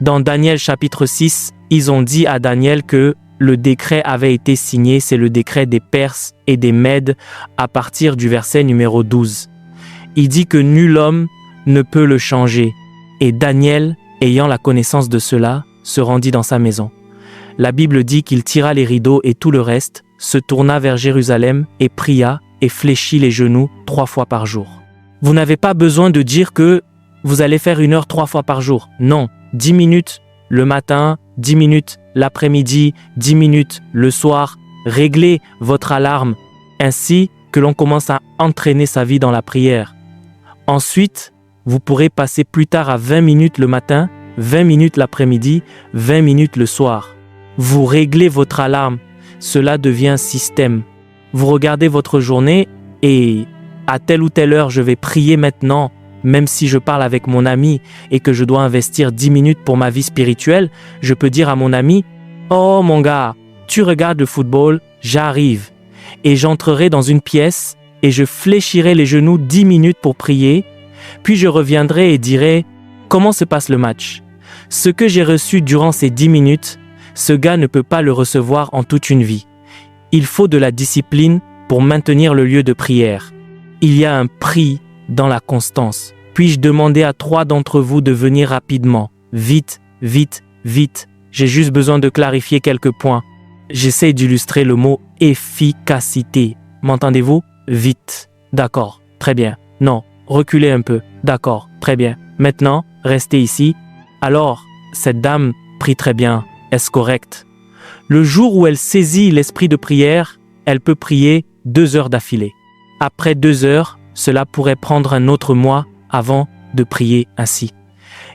Dans Daniel chapitre 6, ils ont dit à Daniel que le décret avait été signé, c'est le décret des Perses et des Mèdes à partir du verset numéro 12. Il dit que nul homme ne peut le changer. Et Daniel, ayant la connaissance de cela, se rendit dans sa maison. La Bible dit qu'il tira les rideaux et tout le reste, se tourna vers Jérusalem et pria et fléchit les genoux 3 fois par jour. Vous n'avez pas besoin de dire que vous allez faire 1 heure 3 fois par jour. Non, 10 minutes le matin, 10 minutes l'après-midi, 10 minutes le soir. Réglez votre alarme ainsi que l'on commence à entraîner sa vie dans la prière. Ensuite, vous pourrez passer plus tard à 20 minutes le matin, 20 minutes l'après-midi, 20 minutes le soir. Vous réglez votre alarme. Cela devient un système. Vous regardez votre journée et à telle ou telle heure, je vais prier maintenant, même si je parle avec mon ami et que je dois investir 10 minutes pour ma vie spirituelle, je peux dire à mon ami, « Oh mon gars, tu regardes le football, j'arrive. » Et j'entrerai dans une pièce et je fléchirai les genoux 10 minutes pour prier, puis je reviendrai et dirai, « Comment se passe le match? Ce que j'ai reçu durant ces 10 minutes, ce gars ne peut pas le recevoir en toute une vie. Il faut de la discipline pour maintenir le lieu de prière. Il y a un prix dans la constance. Puis-je demander à 3 d'entre vous de venir rapidement? Vite, vite, vite. J'ai juste besoin de clarifier quelques points. J'essaie d'illustrer le mot efficacité. M'entendez-vous? Vite. D'accord. Très bien. Non. Reculez un peu. D'accord. Très bien. Maintenant, restez ici. Alors, cette dame prie très bien. Est-ce correct? Le jour où elle saisit l'esprit de prière, elle peut prier 2 heures d'affilée. Après 2 heures, cela pourrait prendre un autre mois avant de prier ainsi.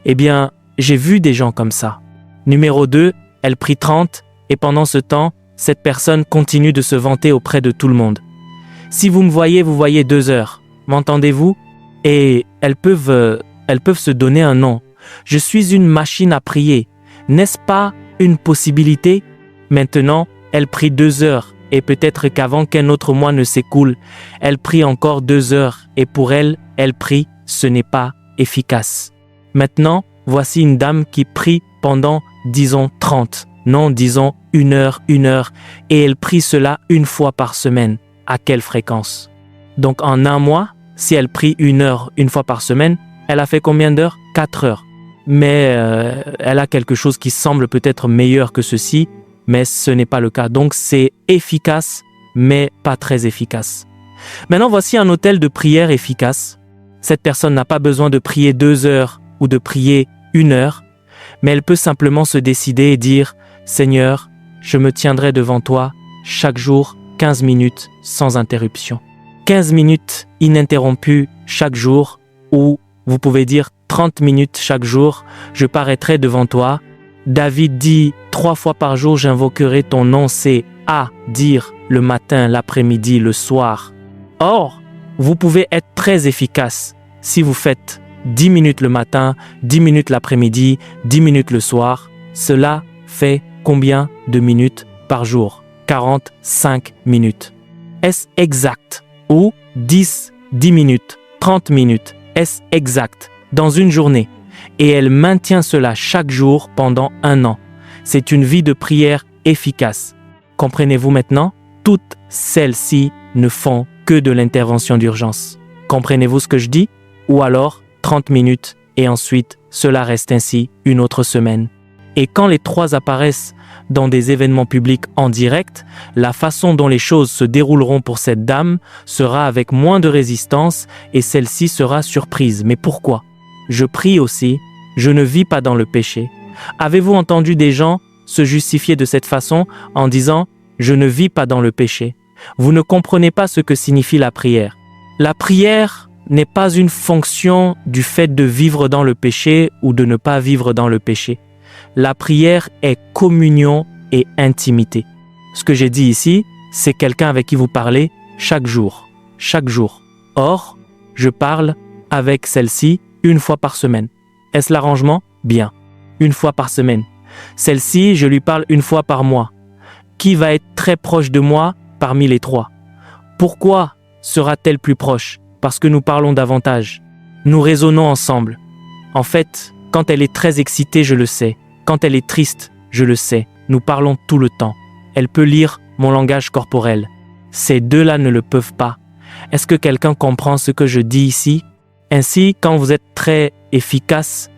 Eh bien, j'ai vu des gens comme ça. Numéro 2, elle prie 30 et pendant ce temps, cette personne continue de se vanter auprès de tout le monde. Si vous me voyez, vous voyez 2 heures. M'entendez-vous? Et elles peuvent se donner un nom. Je suis une machine à prier. N'est-ce pas une possibilité? Maintenant, elle prie 2 heures. Et peut-être qu'avant qu'un autre mois ne s'écoule, elle prie encore 2 heures et pour elle, elle prie, ce n'est pas efficace. Maintenant, voici une dame qui prie pendant, disons, 30, non, disons 1 heure, et elle prie cela 1 fois par semaine. À quelle fréquence? Donc en 1 mois, si elle prie 1 heure 1 fois par semaine, elle a fait combien d'heures? 4 heures. Mais elle a quelque chose qui semble peut-être meilleur que ceci, mais ce n'est pas le cas. Donc c'est efficace, mais pas très efficace. Maintenant, voici un autel de prière efficace. Cette personne n'a pas besoin de prier 2 heures ou de prier 1 heure, mais elle peut simplement se décider et dire « Seigneur, je me tiendrai devant toi chaque jour 15 minutes sans interruption. 15 minutes ininterrompues chaque jour, ou vous pouvez dire 30 minutes chaque jour, je paraîtrai devant toi. » David dit 3 fois par jour, j'invoquerai ton nom, c'est à dire le matin, l'après-midi, le soir. Or, vous pouvez être très efficace si vous faites 10 minutes le matin, 10 minutes l'après-midi, 10 minutes le soir. Cela fait combien de minutes par jour? 45 minutes. Est-ce exact? Ou 10 minutes, 30 minutes? Est-ce exact? Dans une journée. Et elle maintient cela chaque jour pendant 1 an. C'est une vie de prière efficace. Comprenez-vous maintenant? Toutes celles-ci ne font que de l'intervention d'urgence. Comprenez-vous ce que je dis? Ou alors 30 minutes et ensuite cela reste ainsi 1 autre semaine. Et quand les 3 apparaissent dans des événements publics en direct, la façon dont les choses se dérouleront pour cette dame sera avec moins de résistance et celle-ci sera surprise. Mais pourquoi? Je prie aussi, je ne vis pas dans le péché. Avez-vous entendu des gens se justifier de cette façon en disant « Je ne vis pas dans le péché ». Vous ne comprenez pas ce que signifie la prière. La prière n'est pas une fonction du fait de vivre dans le péché ou de ne pas vivre dans le péché. La prière est communion et intimité. Ce que j'ai dit ici, c'est quelqu'un avec qui vous parlez chaque jour. Chaque jour. Or, je parle avec celle-ci 1 fois par semaine. Est-ce l'arrangement? Bien. 1 fois par semaine. Celle-ci, je lui parle 1 fois par mois. Qui va être très proche de moi parmi les 3? Pourquoi sera-t-elle plus proche? Parce que nous parlons davantage. Nous raisonnons ensemble. En fait, Quand elle est très excitée, je le sais. Quand elle est triste, je le sais. Nous parlons tout le temps. Elle peut lire mon langage corporel. Ces deux-là ne le peuvent pas. Est-ce que quelqu'un comprend ce que je dis ici? Ainsi, quand vous êtes très efficace,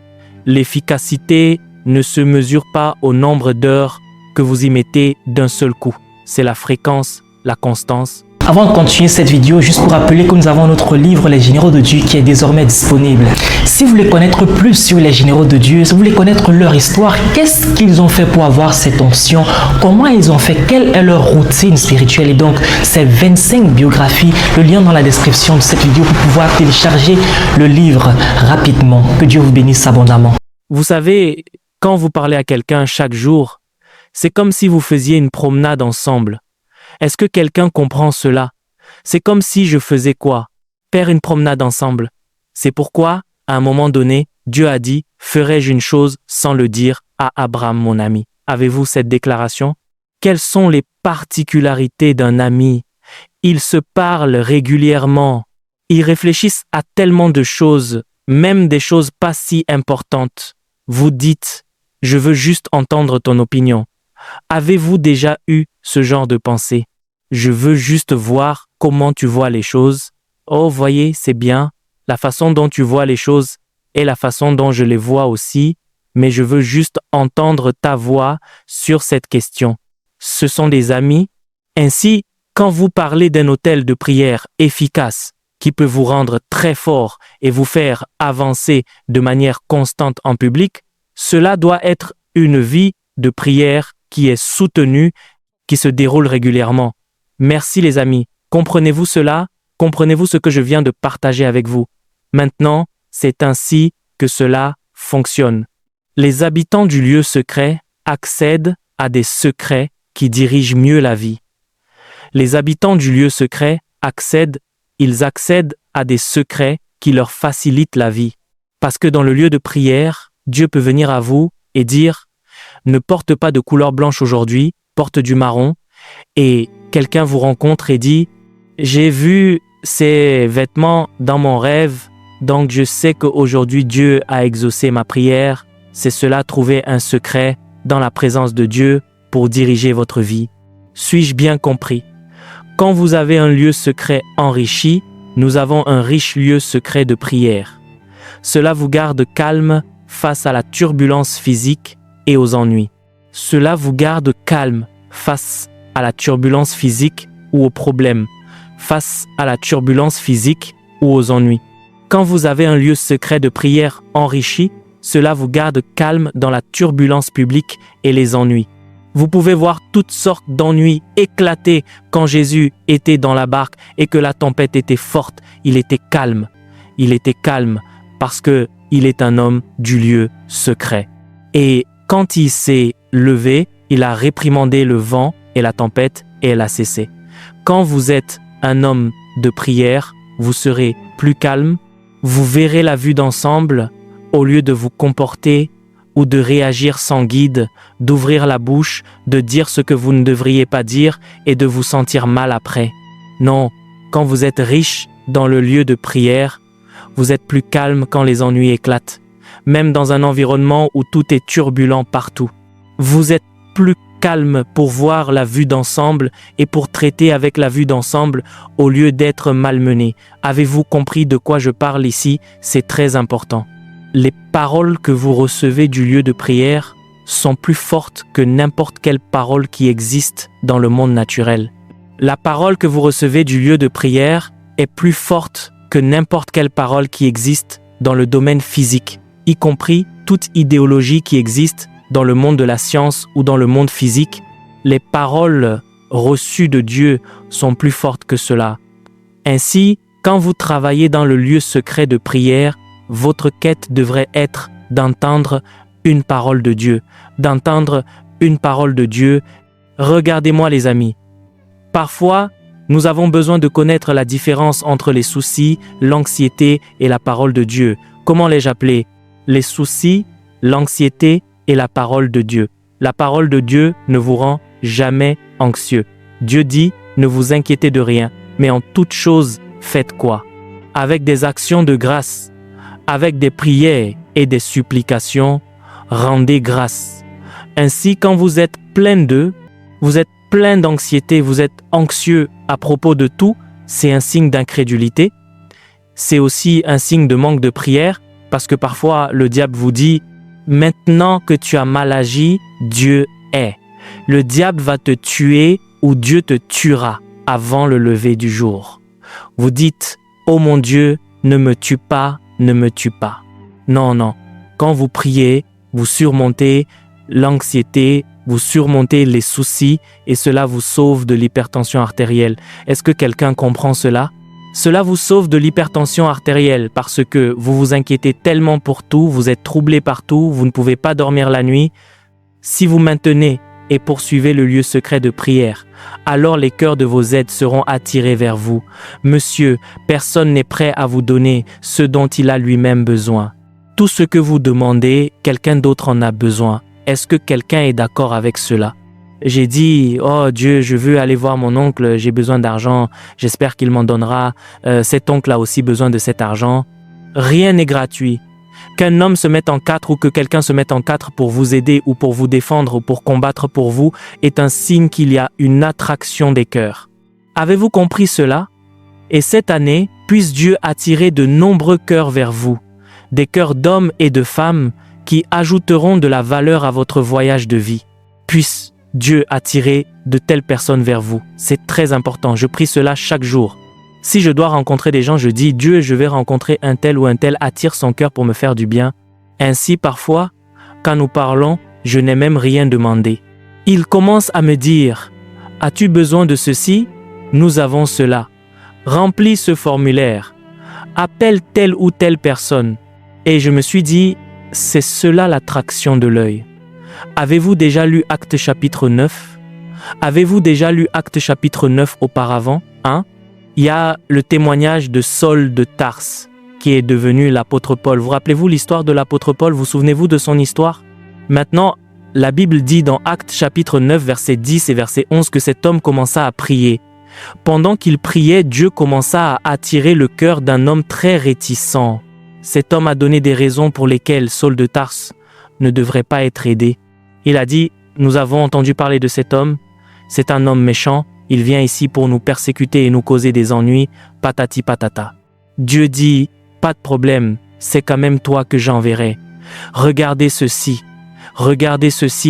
l'efficacité ne se mesure pas au nombre d'heures que vous y mettez d'un seul coup. C'est la fréquence, la constance. Avant de continuer cette vidéo, juste pour rappeler que nous avons notre livre Les Généraux de Dieu qui est désormais disponible. Si vous voulez connaître plus sur les Généraux de Dieu, si vous voulez connaître leur histoire, qu'est-ce qu'ils ont fait pour avoir cette onction, comment ils ont fait, quelle est leur routine spirituelle, et donc ces 25 biographies, le lien dans la description de cette vidéo pour pouvoir télécharger le livre rapidement. Que Dieu vous bénisse abondamment. Vous savez, quand vous parlez à quelqu'un chaque jour, c'est comme si vous faisiez une promenade ensemble. Est-ce que quelqu'un comprend cela? C'est comme si je faisais quoi? Faire une promenade ensemble. C'est pourquoi, à un moment donné, Dieu a dit « Ferai-je une chose sans le dire à Abraham, mon ami ?» Avez-vous cette déclaration? Quelles sont les particularités d'un ami? Ils se parlent régulièrement. Ils réfléchissent à tellement de choses, même des choses pas si importantes. Vous dites « Je veux juste entendre ton opinion ». Avez-vous déjà eu ce genre de pensée? Je veux juste voir comment tu vois les choses. Oh, voyez, c'est bien. La façon dont tu vois les choses est la façon dont je les vois aussi, mais je veux juste entendre ta voix sur cette question. Ce sont des amis. Ainsi, quand vous parlez d'un hôtel de prière efficace qui peut vous rendre très fort et vous faire avancer de manière constante en public, cela doit être une vie de prière qui est soutenue, qui se déroule régulièrement. Merci les amis. Comprenez-vous cela? Comprenez-vous ce que je viens de partager avec vous? Maintenant, c'est ainsi que cela fonctionne. Les habitants du lieu secret accèdent à des secrets qui dirigent mieux la vie. Les habitants du lieu secret accèdent à des secrets qui leur facilitent la vie. Parce que dans le lieu de prière, Dieu peut venir à vous et dire « Ne porte pas de couleur blanche aujourd'hui, porte du marron » et quelqu'un vous rencontre et dit « J'ai vu ces vêtements dans mon rêve, donc je sais qu'aujourd'hui Dieu a exaucé ma prière. » C'est cela, trouver un secret dans la présence de Dieu pour diriger votre vie. Suis-je bien compris? Quand vous avez un lieu secret enrichi, nous avons un riche lieu secret de prière. Cela vous garde calme face à la turbulence physique et aux ennuis. Cela vous garde calme face à la turbulence physique ou aux problèmes, face à la turbulence physique ou aux ennuis. Quand vous avez un lieu secret de prière enrichi, cela vous garde calme dans la turbulence publique et les ennuis. Vous pouvez voir toutes sortes d'ennuis éclater quand Jésus était dans la barque et que la tempête était forte. Il était calme. Il était calme parce que il est un homme du lieu secret. Et quand il s'est levé, il a réprimandé le vent et la tempête et elle a cessé. Quand vous êtes un homme de prière, vous serez plus calme, vous verrez la vue d'ensemble au lieu de vous comporter ou de réagir sans guide, d'ouvrir la bouche, de dire ce que vous ne devriez pas dire et de vous sentir mal après. Non, quand vous êtes riche dans le lieu de prière, vous êtes plus calme quand les ennuis éclatent, même dans un environnement où tout est turbulent partout. Vous êtes plus calme pour voir la vue d'ensemble et pour traiter avec la vue d'ensemble au lieu d'être malmené. Avez-vous compris de quoi je parle ici? C'est très important. Les paroles que vous recevez du lieu de prière sont plus fortes que n'importe quelle parole qui existe dans le monde naturel. La parole que vous recevez du lieu de prière est plus forte que n'importe quelle parole qui existe dans le domaine physique, y compris toute idéologie qui existe dans le monde de la science ou dans le monde physique. Les paroles reçues de Dieu sont plus fortes que cela. Ainsi, quand vous travaillez dans le lieu secret de prière, votre quête devrait être d'entendre une parole de Dieu, d'entendre une parole de Dieu. Regardez-moi les amis. Parfois, nous avons besoin de connaître la différence entre les soucis, l'anxiété et la parole de Dieu. Comment les appeler? Les soucis, l'anxiété et la parole de Dieu. La parole de Dieu ne vous rend jamais anxieux. Dieu dit, ne vous inquiétez de rien, mais en toute chose, faites quoi? Avec des actions de grâce, avec des prières et des supplications, rendez grâce. Ainsi, quand vous êtes plein d'eux, vous êtes plein d'anxiété, vous êtes anxieux à propos de tout, c'est un signe d'incrédulité. C'est aussi un signe de manque de prière, parce que parfois le diable vous dit « Maintenant que tu as mal agi, Dieu est. » Le diable va te tuer ou Dieu te tuera avant le lever du jour. Vous dites « Oh mon Dieu, ne me tue pas, ne me tue pas. » Non, non. Quand vous priez, vous surmontez l'anxiété, vous surmontez les soucis et cela vous sauve de l'hypertension artérielle. Est-ce que quelqu'un comprend cela? Cela vous sauve de l'hypertension artérielle parce que vous vous inquiétez tellement pour tout, vous êtes troublé par tout, vous ne pouvez pas dormir la nuit. Si vous maintenez et poursuivez le lieu secret de prière, alors les cœurs de vos aides seront attirés vers vous. Monsieur, personne n'est prêt à vous donner ce dont il a lui-même besoin. Tout ce que vous demandez, quelqu'un d'autre en a besoin. Est-ce que quelqu'un est d'accord avec cela? J'ai dit, oh Dieu, je veux aller voir mon oncle, j'ai besoin d'argent, j'espère qu'il m'en donnera, cet oncle a aussi besoin de cet argent. Rien n'est gratuit. Qu'un homme se mette en quatre ou que quelqu'un se mette en quatre pour vous aider ou pour vous défendre ou pour combattre pour vous est un signe qu'il y a une attraction des cœurs. Avez-vous compris cela? Et cette année, puisse Dieu attirer de nombreux cœurs vers vous, des cœurs d'hommes et de femmes qui ajouteront de la valeur à votre voyage de vie. Puisse Dieu attirer de telles personnes vers vous. C'est très important. Je prie cela chaque jour. Si je dois rencontrer des gens, je dis Dieu, je vais rencontrer un tel ou un tel, attire son cœur pour me faire du bien. Ainsi, parfois, quand nous parlons, je n'ai même rien demandé. Il commence à me dire, as-tu besoin de ceci? Nous avons cela. Remplis ce formulaire. Appelle telle ou telle personne. Et je me suis dit, c'est cela l'attraction de l'œil. Avez-vous déjà lu Actes chapitre 9? Avez-vous déjà lu Actes chapitre 9 auparavant? Il y a le témoignage de Saul de Tarse, qui est devenu l'apôtre Paul. Vous rappelez-vous l'histoire de l'apôtre Paul? Vous souvenez-vous de son histoire? Maintenant, la Bible dit dans Actes chapitre 9, verset 10 et verset 11 que cet homme commença à prier. Pendant qu'il priait, Dieu commença à attirer le cœur d'un homme très réticent. Cet homme a donné des raisons pour lesquelles Saul de Tarse ne devrait pas être aidé. Il a dit, nous avons entendu parler de cet homme, c'est un homme méchant, il vient ici pour nous persécuter et nous causer des ennuis, patati patata. Dieu dit, pas de problème, c'est quand même toi que j'enverrai. Regardez ceci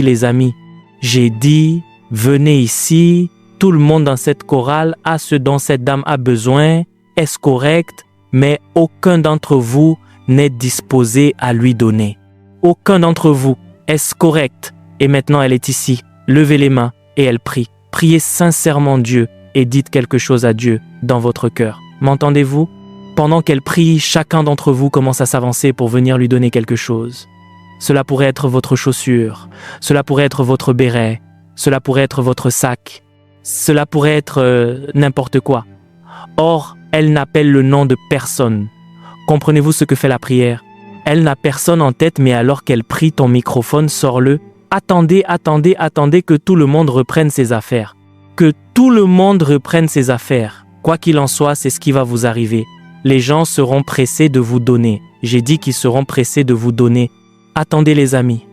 les amis. J'ai dit, venez ici, tout le monde dans cette chorale a ce dont cette dame a besoin, est-ce correct? Mais aucun d'entre vous n'est disposé à lui donner. Aucun d'entre vous, est-ce correct? Et maintenant elle est ici, levez les mains et elle prie. Priez sincèrement Dieu et dites quelque chose à Dieu dans votre cœur. M'entendez-vous? Pendant qu'elle prie, chacun d'entre vous commence à s'avancer pour venir lui donner quelque chose. Cela pourrait être votre chaussure, cela pourrait être votre béret, cela pourrait être votre sac, cela pourrait être n'importe quoi. Or, elle n'appelle le nom de personne. Comprenez-vous ce que fait la prière? Elle n'a personne en tête, mais alors qu'elle prie, ton microphone, sors-le. Attendez que tout le monde reprenne ses affaires. Que tout le monde reprenne ses affaires. Quoi qu'il en soit, c'est ce qui va vous arriver. Les gens seront pressés de vous donner. J'ai dit qu'ils seront pressés de vous donner. Attendez les amis.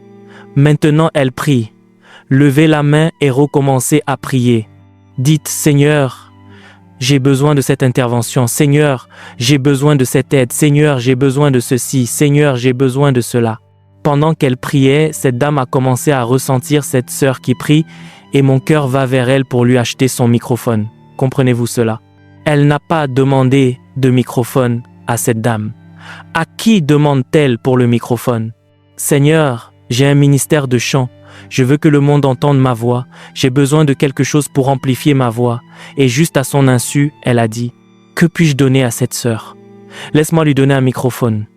Maintenant, elle prie. Levez la main et recommencez à prier. Dites, Seigneur, j'ai besoin de cette intervention. Seigneur, j'ai besoin de cette aide. Seigneur, j'ai besoin de ceci. Seigneur, j'ai besoin de cela. Pendant qu'elle priait, cette dame a commencé à ressentir cette sœur qui prie et mon cœur va vers elle pour lui acheter son microphone. Comprenez-vous cela? Elle n'a pas demandé de microphone à cette dame. À qui demande-t-elle pour le microphone? Seigneur, j'ai un ministère de chant. Je veux que le monde entende ma voix. J'ai besoin de quelque chose pour amplifier ma voix. Et juste à son insu, elle a dit, que puis-je donner à cette sœur? Laisse-moi lui donner un microphone.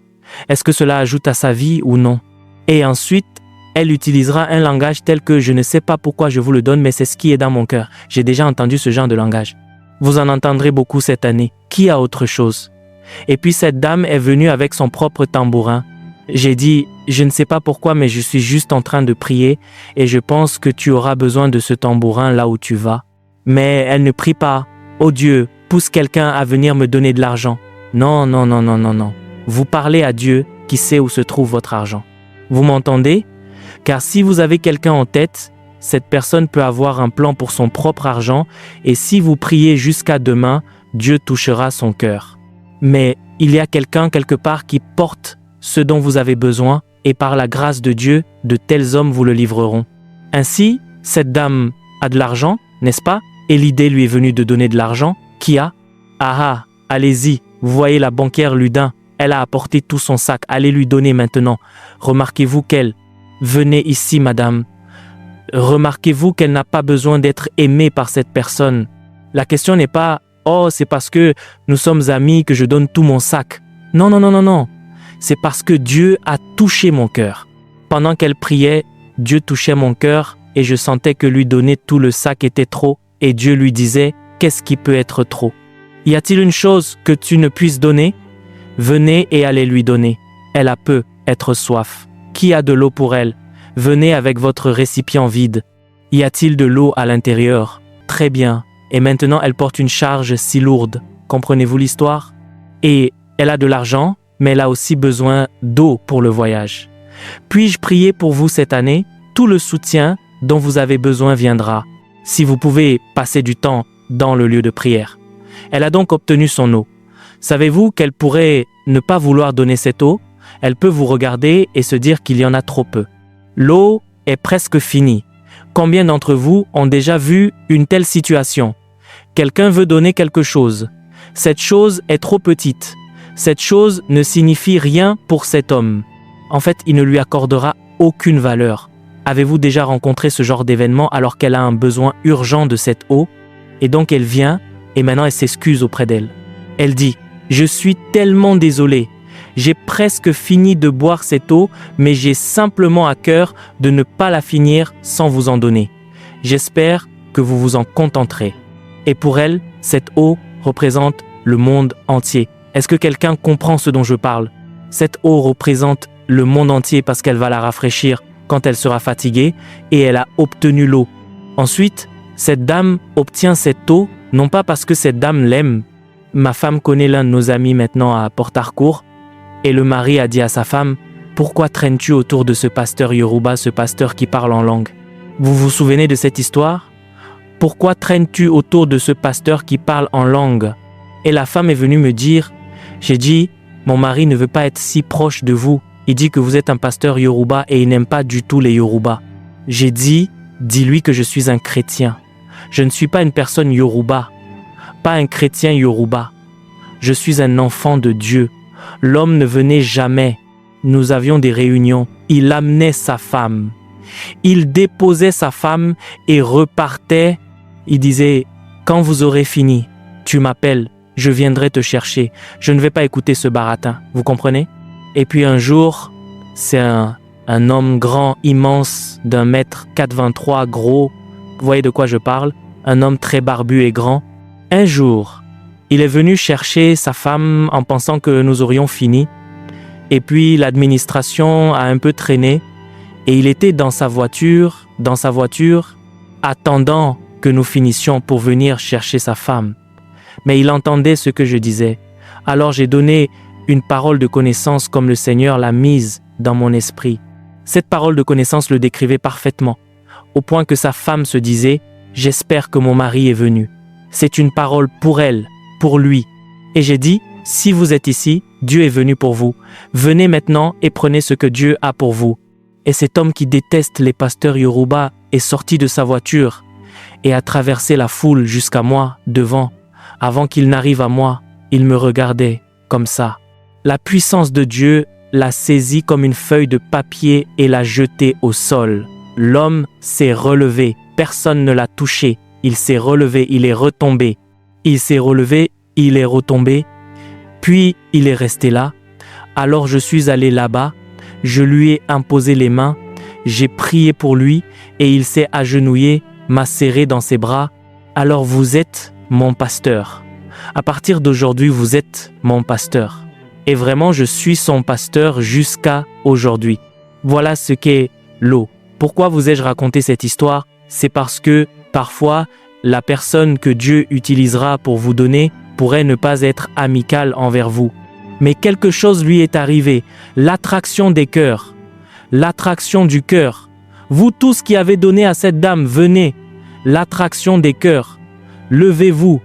Est-ce que cela ajoute à sa vie ou non? Et ensuite, elle utilisera un langage tel que je ne sais pas pourquoi je vous le donne, mais c'est ce qui est dans mon cœur. J'ai déjà entendu ce genre de langage. Vous en entendrez beaucoup cette année. Qui a autre chose? Et puis cette dame est venue avec son propre tambourin. J'ai dit, je ne sais pas pourquoi, mais je suis juste en train de prier et je pense que tu auras besoin de ce tambourin là où tu vas. Mais elle ne prie pas. Oh Dieu, pousse quelqu'un à venir me donner de l'argent. Non. Vous parlez à Dieu qui sait où se trouve votre argent. Vous m'entendez? Car si vous avez quelqu'un en tête, cette personne peut avoir un plan pour son propre argent et si vous priez jusqu'à demain, Dieu touchera son cœur. Mais il y a quelqu'un quelque part qui porte ce dont vous avez besoin et par la grâce de Dieu, de tels hommes vous le livreront. Ainsi, cette dame a de l'argent, n'est-ce pas? Et l'idée lui est venue de donner de l'argent. Qui a? Ah, allez-y, vous voyez la banquière Ludin, elle a apporté tout son sac, allez lui donner maintenant. Remarquez-vous qu'elle, venez ici madame. Remarquez-vous qu'elle n'a pas besoin d'être aimée par cette personne. La question n'est pas « Oh, c'est parce que nous sommes amis que je donne tout mon sac. » Non, non, non, non, non. C'est parce que Dieu a touché mon cœur. Pendant qu'elle priait, Dieu touchait mon cœur et je sentais que lui donner tout le sac était trop et Dieu lui disait « Qu'est-ce qui peut être trop? Y a-t-il une chose que tu ne puisses donner? Venez et allez lui donner. Elle a peu être soif. Qui a de l'eau pour elle? Venez avec votre récipient vide. Y a-t-il de l'eau à l'intérieur? Très bien. Et maintenant, elle porte une charge si lourde. Comprenez-vous l'histoire? Et elle a de l'argent, mais elle a aussi besoin d'eau pour le voyage. Puis-je prier pour vous cette année? Tout le soutien dont vous avez besoin viendra, si vous pouvez passer du temps dans le lieu de prière. Elle a donc obtenu son eau. Savez-vous qu'elle pourrait ne pas vouloir donner cette eau? Elle peut vous regarder et se dire qu'il y en a trop peu. L'eau est presque finie. Combien d'entre vous ont déjà vu une telle situation? Quelqu'un veut donner quelque chose. Cette chose est trop petite. Cette chose ne signifie rien pour cet homme. En fait, il ne lui accordera aucune valeur. Avez-vous déjà rencontré ce genre d'événement alors qu'elle a un besoin urgent de cette eau? Et donc elle vient et maintenant elle s'excuse auprès d'elle. Elle dit « Je suis tellement désolée. J'ai presque fini de boire cette eau, mais j'ai simplement à cœur de ne pas la finir sans vous en donner. J'espère que vous vous en contenterez. » Et pour elle, cette eau représente le monde entier. Est-ce que quelqu'un comprend ce dont je parle? Cette eau représente le monde entier parce qu'elle va la rafraîchir quand elle sera fatiguée et elle a obtenu l'eau. Ensuite, cette dame obtient cette eau, non pas parce que cette dame l'aime. Ma femme connaît l'un de nos amis maintenant à Port Harcourt. Et le mari a dit à sa femme, « Pourquoi traînes-tu autour de ce pasteur Yoruba, ce pasteur qui parle en langue? » Vous vous souvenez de cette histoire? Pourquoi traînes-tu autour de ce pasteur qui parle en langue? Et la femme est venue me dire, j'ai dit, mon mari ne veut pas être si proche de vous. Il dit que vous êtes un pasteur Yoruba et il n'aime pas du tout les Yoruba. J'ai dit, dis-lui que je suis un chrétien. Je ne suis pas une personne Yoruba, pas un chrétien Yoruba. Je suis un enfant de Dieu. L'homme ne venait jamais. Nous avions des réunions. Il amenait sa femme. Il déposait sa femme et repartait. Il disait, quand vous aurez fini, tu m'appelles, je viendrai te chercher. Je ne vais pas écouter ce baratin. Vous comprenez? Et puis un jour, c'est un homme grand, immense, d'un mètre 4,23, gros. Vous voyez de quoi je parle? Un homme très barbu et grand. Un jour, il est venu chercher sa femme en pensant que nous aurions fini. Et puis l'administration a un peu traîné et il était dans sa voiture, attendant que nous finissions pour venir chercher sa femme. Mais il entendait ce que je disais. Alors j'ai donné une parole de connaissance comme le Seigneur l'a mise dans mon esprit. Cette parole de connaissance le décrivait parfaitement, au point que sa femme se disait « J'espère que mon mari est venu. » C'est une parole pour elle, pour lui. Et j'ai dit, si vous êtes ici, Dieu est venu pour vous. Venez maintenant et prenez ce que Dieu a pour vous. Et cet homme qui déteste les pasteurs Yoruba est sorti de sa voiture et a traversé la foule jusqu'à moi, devant. Avant qu'il n'arrive à moi, il me regardait comme ça. La puissance de Dieu l'a saisi comme une feuille de papier et l'a jeté au sol. L'homme s'est relevé. Personne ne l'a touché. Il s'est relevé, il est retombé. Il s'est relevé, il est retombé. Puis il est resté là. Alors je suis allé là-bas. Je lui ai imposé les mains. J'ai prié pour lui et il s'est agenouillé, m'a serré dans ses bras. Alors vous êtes mon pasteur. À partir d'aujourd'hui, vous êtes mon pasteur. Et vraiment, je suis son pasteur jusqu'à aujourd'hui. Voilà ce qu'est l'eau. Pourquoi vous ai-je raconté cette histoire? C'est parce que, parfois, la personne que Dieu utilisera pour vous donner pourrait ne pas être amicale envers vous. Mais quelque chose lui est arrivé, l'attraction des cœurs, l'attraction du cœur. Vous tous qui avez donné à cette dame, venez, l'attraction des cœurs. Levez-vous,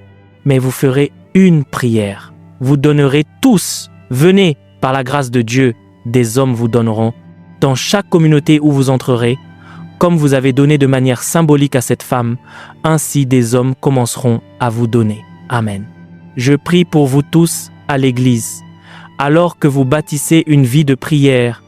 mais vous ferez une prière. Vous donnerez tous, venez, par la grâce de Dieu, des hommes vous donneront. Dans chaque communauté où vous entrerez, comme vous avez donné de manière symbolique à cette femme, ainsi des hommes commenceront à vous donner. Amen. Je prie pour vous tous à l'Église. Alors que vous bâtissez une vie de prière,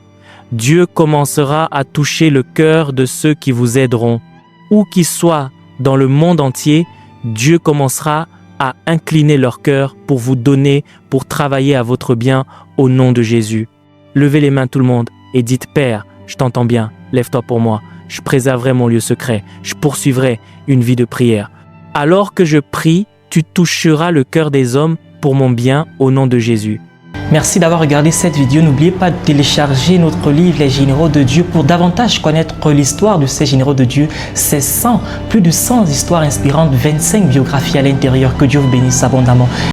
Dieu commencera à toucher le cœur de ceux qui vous aideront. Où qu'ils soient dans le monde entier, Dieu commencera à incliner leur cœur pour vous donner, pour travailler à votre bien au nom de Jésus. Levez les mains tout le monde et dites « Père, je t'entends bien, lève-toi pour moi. Je préserverai mon lieu secret. Je poursuivrai une vie de prière. Alors que je prie, tu toucheras le cœur des hommes pour mon bien au nom de Jésus. » Merci d'avoir regardé cette vidéo. N'oubliez pas de télécharger notre livre Les Généraux de Dieu pour davantage connaître l'histoire de ces généraux de Dieu. C'est plus de 100 histoires inspirantes, 25 biographies à l'intérieur. Que Dieu vous bénisse abondamment.